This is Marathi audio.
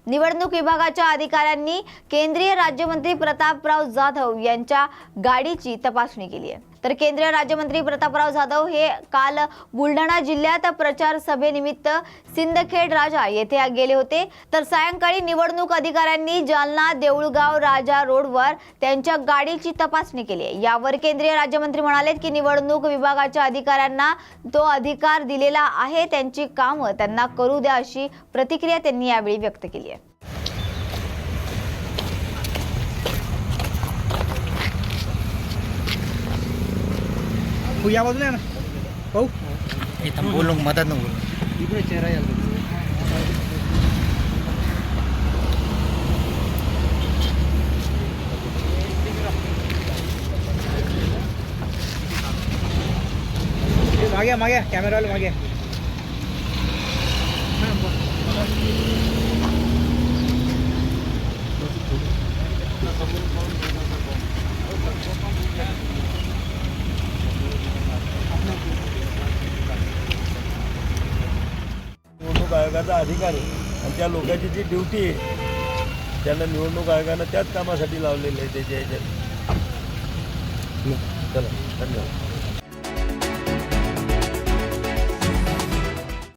निवडणूक विभागाच्या अधिकाऱ्यांनी केंद्रीय राज्यमंत्री प्रतापराव जाधव यांच्या गाडीची तपासणी केली आहे। तर केंद्रीय राज्यमंत्री प्रतापराव जाधव हे काल बुलढाणा जिल्ह्यात प्रचार सभेनिमित्त सिंदखेड राजा येथे गेले होते। तर सायंकाळी निवडणूक अधिकाऱ्यांनी जालना देऊळगाव राजा रोडवर त्यांच्या गाडीची तपासणी केली आहे। यावर केंद्रीय राज्यमंत्री म्हणाले की निवडणूक विभागाच्या अधिकाऱ्यांना तो अधिकार दिलेला आहे, त्यांची कामं त्यांना करू द्या अशी प्रतिक्रिया त्यांनी यावेळी व्यक्त केली आहे। या बाजूला ना भाऊ इथं बोलू मदत न बोलू इकडे चेहरा यायला मागे मागे कॅमेरावाले मागे निवडणूक आयोगाचा अधिकार आहे आणि त्या लोकांची जी ड्युटी आहे त्यांना निवडणूक आयोगानं त्याच कामासाठी लावलेलं आहे त्याच्या ह्याच्यात। चला धन्यवाद।